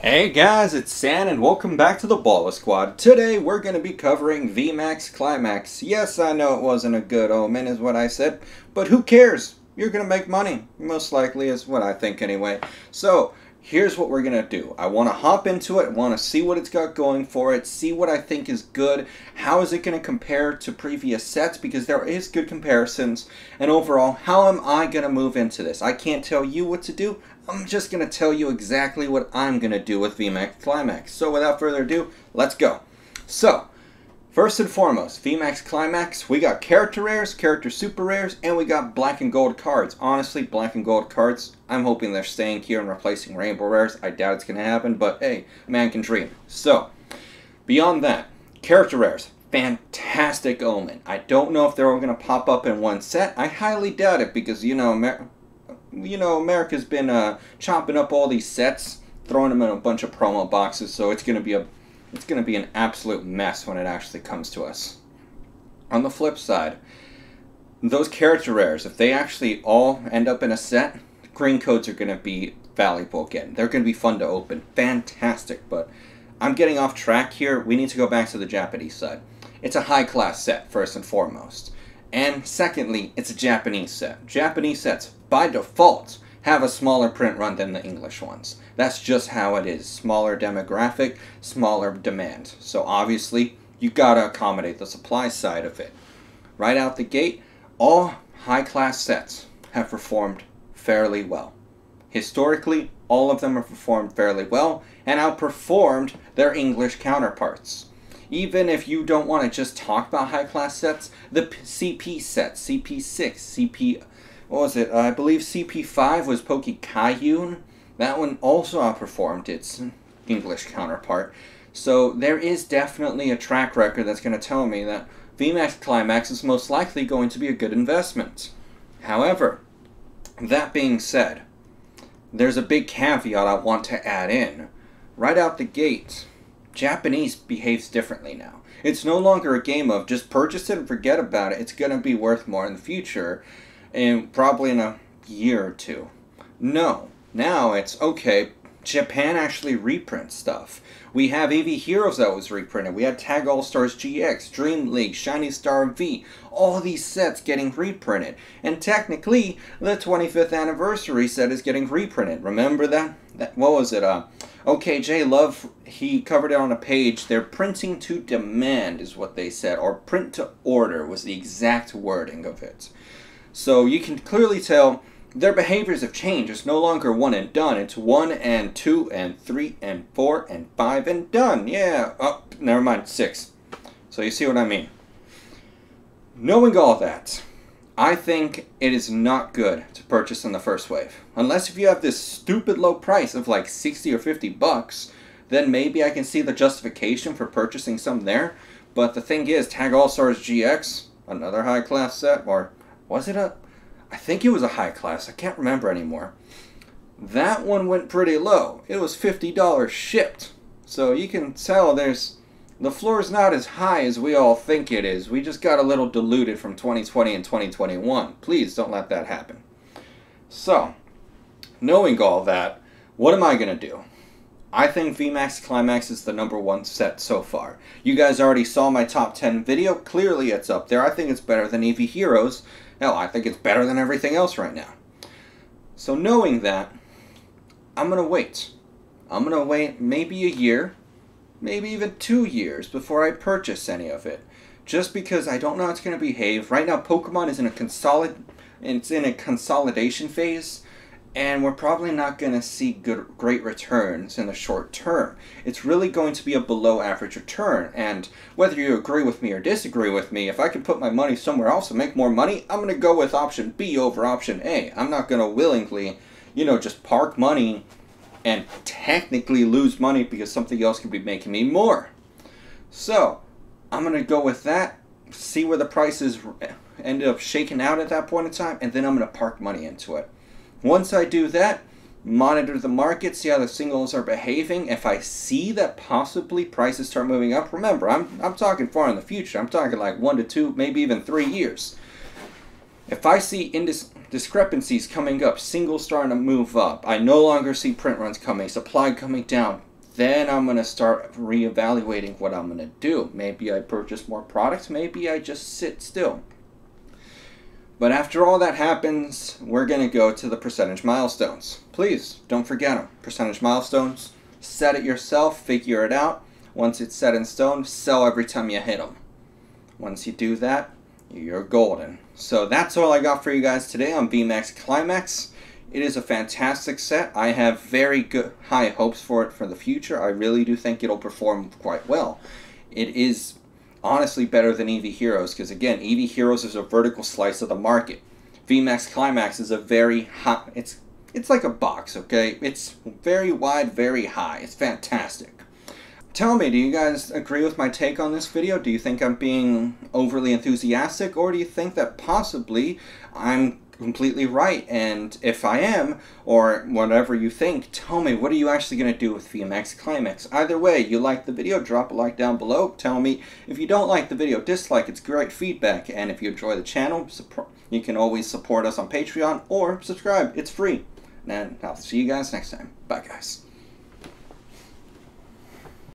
Hey guys, it's San and welcome back to the BulbaSquad. Today we're going to be covering Vmax Climax. Yes, I know it wasn't a good omen is what I said, but who cares? You're going to make money. Most likely is what I think anyway. So, here's what we're going to do. I want to hop into it, want to see what it's got going for it, see what I think is good, how is it going to compare to previous sets, because there is good comparisons, and overall, how am I going to move into this? I can't tell you what to do. I'm just going to tell you exactly what I'm going to do with Vmax Climax. So without further ado, let's go. So, first and foremost, Vmax Climax, we got character rares, character super rares, and we got black and gold cards. Honestly, black and gold cards, I'm hoping they're staying here and replacing rainbow rares. I doubt it's going to happen, but hey, man can dream. So, beyond that, character rares, fantastic omen. I don't know if they're all going to pop up in one set. I highly doubt it because, America's been chopping up all these sets, throwing them in a bunch of promo boxes, so it's going to be an absolute mess when it actually comes to us. On the flip side, those character rares, if they actually all end up in a set, green codes are going to be valuable again. They're going to be fun to open. Fantastic, but I'm getting off track here. We need to go back to the Japanese side. It's a high-class set, first and foremost. And secondly, it's a Japanese set. Japanese sets, by default, have a smaller print run than the English ones. That's just how it is. Smaller demographic, smaller demand. So obviously, you gotta accommodate the supply side of it. Right out the gate, all high-class sets have performed fairly well. Historically, all of them have performed fairly well and outperformed their English counterparts. Even if you don't want to just talk about high-class sets, the CP sets, CP6, CP, what was it? I believe CP5 was Poke-Kayun. That one also outperformed its English counterpart. So there is definitely a track record that's going to tell me that Vmax Climax is most likely going to be a good investment. However, that being said, there's a big caveat I want to add in. Right out the gate, Japanese behaves differently now. It's no longer a game of just purchase it and forget about it. It's going to be worth more in the future, and probably in a year or two. No. Now it's, okay, Japan actually reprints stuff. We have AV Heroes that was reprinted. We had Tag All-Stars GX, Dream League, Shiny Star V. All these sets getting reprinted. And technically, the 25th anniversary set is getting reprinted. Remember that? What was it? Okay, J Love, he covered it on a page. They're printing to demand is what they said. Or print to order was the exact wording of it. So you can clearly tell their behaviors have changed. It's no longer one and done. It's 1 and 2 and 3 and 4 and 5 and done. Yeah. Oh, never mind. 6. So you see what I mean. Knowing all that, I think it is not good to purchase in the first wave. Unless if you have this stupid low price of like 60 or 50 bucks, then maybe I can see the justification for purchasing some there. But the thing is, Tag All-Stars GX, another high-class set, or was it I think it was a high class. I can't remember anymore. That one went pretty low. It was $50 shipped. So you can tell the floor is not as high as we all think it is. We just got a little diluted from 2020 and 2021. Please don't let that happen. So, knowing all that, what am I going to do? I think Vmax Climax is the #1 set so far. You guys already saw my top 10 video. Clearly it's up there. I think it's better than AV Heroes. Hell, I think it's better than everything else right now. So knowing that, I'm going to wait. I'm going to wait maybe a year, maybe even 2 years before I purchase any of it. Just because I don't know how it's going to behave. Right now, Pokemon is in a consolidation phase. And we're probably not going to see great returns in the short term. It's really going to be a below average return. And whether you agree with me or disagree with me, if I can put my money somewhere else and make more money, I'm going to go with option B over option A. I'm not going to willingly, just park money and technically lose money because something else could be making me more. So, I'm going to go with that, see where the prices end up shaking out at that point in time, and then I'm going to park money into it. Once I do that, monitor the market, see how the singles are behaving. If I see that possibly prices start moving up, remember, I'm talking far in the future. I'm talking like 1 to 2, maybe even 3 years. If I see discrepancies coming up, singles starting to move up, I no longer see print runs coming, supply coming down, then I'm going to start reevaluating what I'm going to do. Maybe I purchase more products, maybe I just sit still. But after all that happens, we're going to go to the percentage milestones. Please don't forget them. Percentage milestones, set it yourself, figure it out. Once it's set in stone, sell every time you hit them. Once you do that, you're golden. So that's all I got for you guys today on Vmax Climax. It is a fantastic set. I have very good high hopes for it for the future. I really do think it'll perform quite well. It is honestly better than EV Heroes, because again, EV Heroes is a vertical slice of the market. Vmax Climax is a very high, it's like a box, okay? It's very wide, very high. It's fantastic. Tell me, do you guys agree with my take on this video? Do you think I'm being overly enthusiastic, or do you think that possibly I'm completely right? And if I am, or whatever you think, tell me, what are you actually going to do with Vmax Climax? Either way, you like the video, drop a like down below. Tell me if you don't like the video, dislike. It's great feedback. And if you enjoy the channel, you can always support us on Patreon or subscribe. It's free. And I'll see you guys next time. Bye, guys.